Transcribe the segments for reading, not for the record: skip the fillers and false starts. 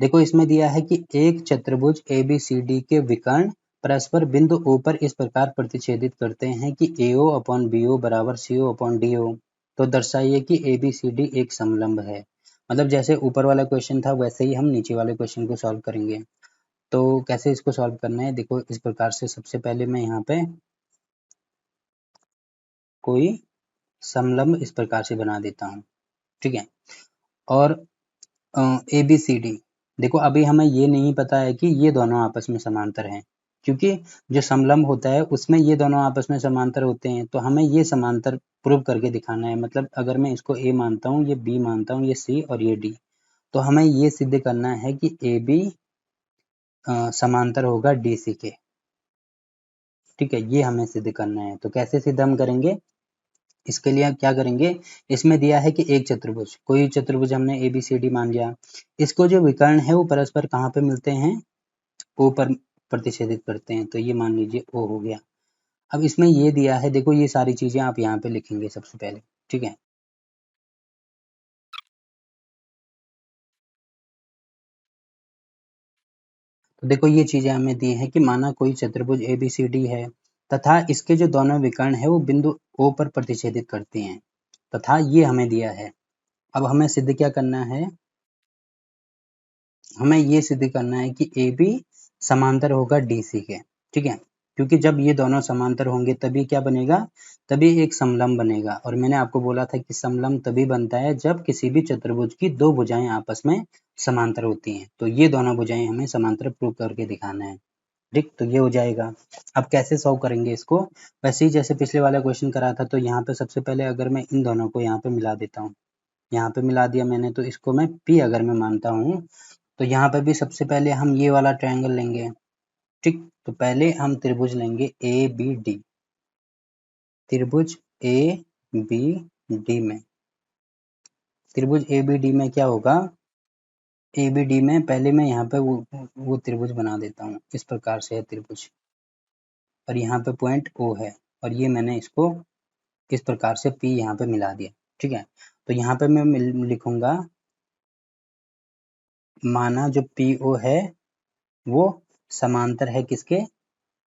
देखो इसमें दिया है कि एक चतुर्भुज ABCD के विकर्ण परस्पर बिंदु O पर इस प्रकार प्रतिच्छेदित करते हैं कि AO अपॉन BO बराबर CO अपॉन DO। तो दर्शाइए कि ABCD एक समलंब है। मतलब जैसे ऊपर वाला क्वेश्चन था वैसे ही हम नीचे वाले क्वेश्चन को सॉल्व करेंगे। तो कैसे इसको सॉल्व करना है, देखो इस प्रकार से सबसे पहले मैं यहाँ पे कोई समलंब इस प्रकार से बना देता हूँ, ठीक है। और ABCD, देखो अभी हमें ये नहीं पता है कि ये दोनों आपस में समांतर हैं, क्योंकि जो समलंब होता है उसमें ये दोनों आपस में समांतर होते हैं, तो हमें ये समांतर प्रूव करके दिखाना है। मतलब अगर मैं इसको A मानता हूँ, ये B मानता हूँ, ये C और ये D, तो हमें ये सिद्ध करना है कि AB समांतर होगा DC के, ठीक है। ये हमें सिद्ध करना है। तो कैसे सिद्ध हम करेंगे, इसके लिए क्या करेंगे, इसमें दिया है कि एक चतुर्भुज, कोई चतुर्भुज हमने ABCD मान लिया, इसको जो विकर्ण है वो परस्पर कहाँ पे मिलते हैं, O पर प्रतिच्छेदित करते हैं। तो ये मान लीजिए O हो गया। अब इसमें ये दिया है, देखो ये सारी चीजें आप यहाँ पे लिखेंगे सबसे पहले, ठीक है। तो देखो ये चीजें हमें दी है कि माना कोई चतुर्भुज ABCD है तथा इसके जो दोनों विकर्ण है वो बिंदु O पर प्रतिच्छेदित करते हैं, तथा ये हमें दिया है। अब हमें सिद्ध क्या करना है, हमें ये सिद्ध करना है कि AB समांतर होगा DC के, ठीक है। क्योंकि जब ये दोनों समांतर होंगे तभी क्या बनेगा, तभी एक समलंब बनेगा। और मैंने आपको बोला था कि समलंब तभी बनता है जब किसी भी चतुर्भुज की दो भुजाएं आपस में समांतर होती हैं। तो ये दोनों भुजाएं हमें समांतर प्रूव करके दिखाना है, ठीक। तो ये हो जाएगा। अब कैसे सॉल्व करेंगे इसको, वैसे ही जैसे पिछले वाला क्वेश्चन करा था। तो यहाँ पे सबसे पहले अगर मैं इन दोनों को यहाँ पे मिला देता हूँ, यहाँ पे मिला दिया मैंने, तो इसको मैं P अगर मैं मानता हूँ, तो यहाँ पे भी सबसे पहले हम ये वाला ट्रायंगल लेंगे, ठीक। तो पहले हम त्रिभुज लेंगे ABD, त्रिभुज ABD में, त्रिभुज ABD में क्या होगा, ABD में पहले मैं यहाँ पे वो त्रिभुज बना देता हूँ। इस प्रकार से है त्रिभुज, और यहाँ पे पॉइंट O है, और ये मैंने इसको इस प्रकार से P यहाँ पे मिला दिया, ठीक है। तो यहाँ पे मैं लिखूंगा, माना जो PO है वो समांतर है किसके,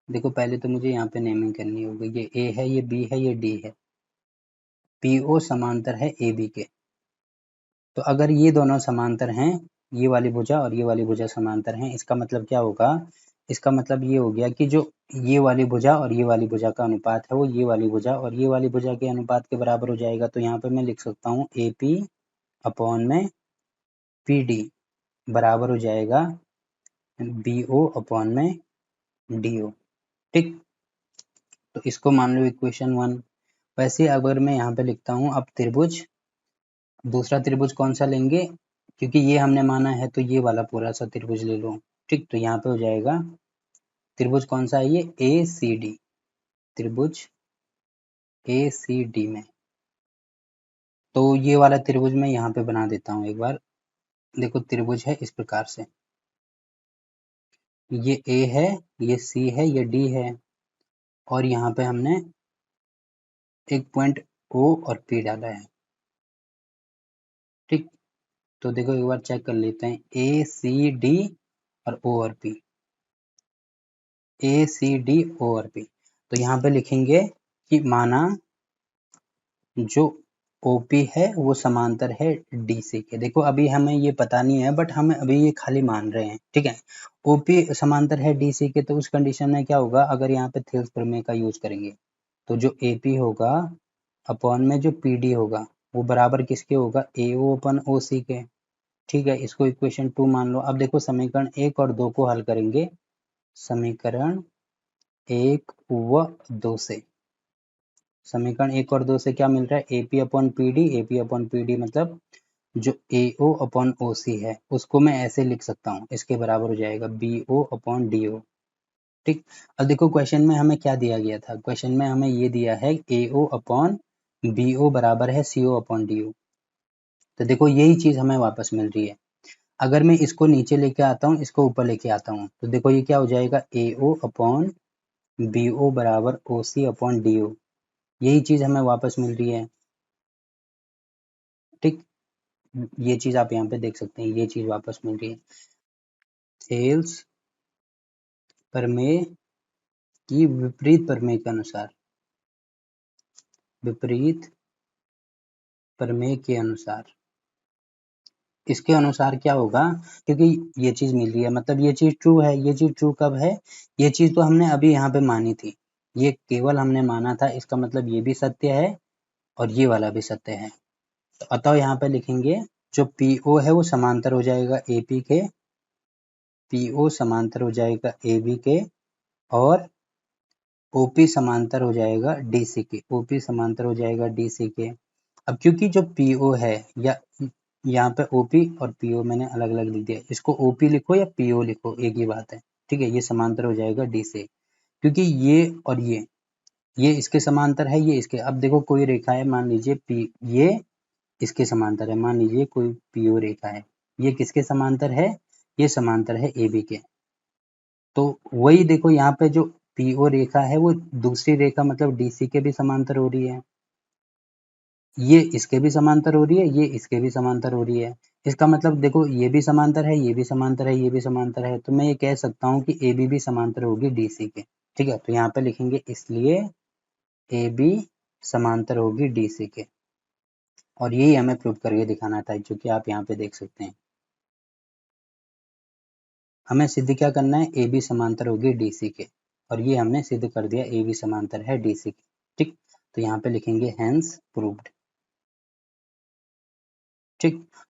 देखो पहले तो मुझे यहाँ पे नेमिंग करनी होगी, ये A है, ये B है, ये D है। PO समांतर है AB के। तो अगर ये दोनों समांतर हैं, ये वाली भुजा और ये वाली भुजा समांतर हैं, इसका मतलब क्या होगा, इसका मतलब ये हो गया कि जो ये वाली भुजा और ये वाली भुजा का अनुपात है वो ये वाली भुजा और ये वाली भुजा के अनुपात के बराबर हो जाएगा। तो यहाँ पे मैं लिख सकता हूँ AP अपॉन में PD बराबर हो जाएगा BO अपॉन में DO, ठीक। तो इसको मान लो इक्वेशन 1। वैसे अगर मैं यहाँ पे लिखता हूँ अब त्रिभुज, दूसरा त्रिभुज कौन सा लेंगे, क्योंकि ये हमने माना है तो ये वाला पूरा सा त्रिभुज ले लो, ठीक। तो यहाँ पे हो जाएगा त्रिभुज कौन सा है, ये ACD, त्रिभुज ACD में। तो ये वाला त्रिभुज मैं यहाँ पे बना देता हूँ एक बार। देखो त्रिभुज है इस प्रकार से, ये A है, ये C है, ये D है, और यहाँ पे हमने एक पॉइंट O और P डाला है, ठीक। तो देखो एक बार चेक कर लेते हैं, ACD और O और P, ACD O और P। तो यहाँ पे लिखेंगे कि माना जो OP है वो समांतर है DC के। देखो अभी हमें ये पता नहीं है, बट हमें अभी ये खाली मान रहे हैं, ठीक है। OP समांतर है DC के, तो उस कंडीशन में क्या होगा, अगर यहाँ पे थेल्स प्रमेय का यूज करेंगे तो जो AP होगा अपॉन में जो PD होगा वो बराबर किसके होगा, AO अपन OC के, ठीक है। इसको इक्वेशन 2 मान लो। अब देखो समीकरण 1 और 2 को हल करेंगे, समीकरण 1 व 2 से, समीकरण 1 और 2 से क्या मिल रहा है, AP upon PD, AP upon PD मतलब जो AO अपॉन OC है उसको मैं ऐसे लिख सकता हूँ, इसके बराबर हो जाएगा BO अपॉन DO, ठीक। अब देखो क्वेश्चन में हमें क्या दिया गया था, क्वेश्चन में हमें ये दिया है AO अपॉन BO बराबर है CO अपॉन DO। तो देखो यही चीज हमें वापस मिल रही है। अगर मैं इसको नीचे लेके आता हूँ, इसको ऊपर लेके आता हूँ, तो देखो ये क्या हो जाएगा, AO अपॉन BO बराबर OC अपॉन DO, यही चीज हमें वापस मिल रही है, ठीक। ये चीज आप यहाँ पे देख सकते हैं, ये चीज वापस मिल रही है। हेल्स प्रमेय की विपरीत प्रमेय के अनुसार, विपरीत प्रमेय के अनुसार, इसके अनुसार क्या होगा, क्योंकि ये चीज मिल रही है मतलब ये चीज ट्रू है। ये चीज ट्रू कब है, ये चीज तो हमने अभी यहाँ पे मानी थी, ये केवल हमने माना था, इसका मतलब ये भी सत्य है और ये वाला भी सत्य है। तो अतः यहाँ पे लिखेंगे जो PO है वो समांतर हो जाएगा AP के, PO समांतर हो जाएगा AB के, और OP समांतर हो जाएगा DC के, OP समांतर हो जाएगा DC के। अब क्योंकि जो PO है, या यहाँ पे OP और PO मैंने अलग अलग लिख दिया, इसको OP लिखो या PO लिखो एक ही बात है, ठीक है। ये समांतर हो जाएगा D से, क्योंकि ये और ये इसके समांतर है, ये इसके। अब देखो कोई रेखा है, मान लीजिए P, ये इसके समांतर है, मान लीजिए कोई PO रेखा है, ये किसके समांतर है, ये समांतर है AB के। तो वही देखो यहाँ पे जो PO रेखा है वो दूसरी रेखा मतलब DC के भी समांतर हो रही है, ये इसके भी समांतर हो रही है, ये इसके भी समांतर हो रही है। इसका मतलब देखो ये भी समांतर है, ये भी समांतर है, ये भी समांतर है, तो मैं ये कह सकता हूँ कि AB भी समांतर होगी DC के, ठीक है। तो यहाँ पे लिखेंगे इसलिए AB समांतर होगी DC के, और यही हमें प्रूव करके दिखाना था, जो कि आप यहाँ पे देख सकते हैं। हमें सिद्ध क्या करना है, AB समांतर होगी DC के, और ये हमने सिद्ध कर दिया, AB समांतर है DC के, ठीक। तो यहाँ पे लिखेंगे हेंस प्रूव्ड, ठीक।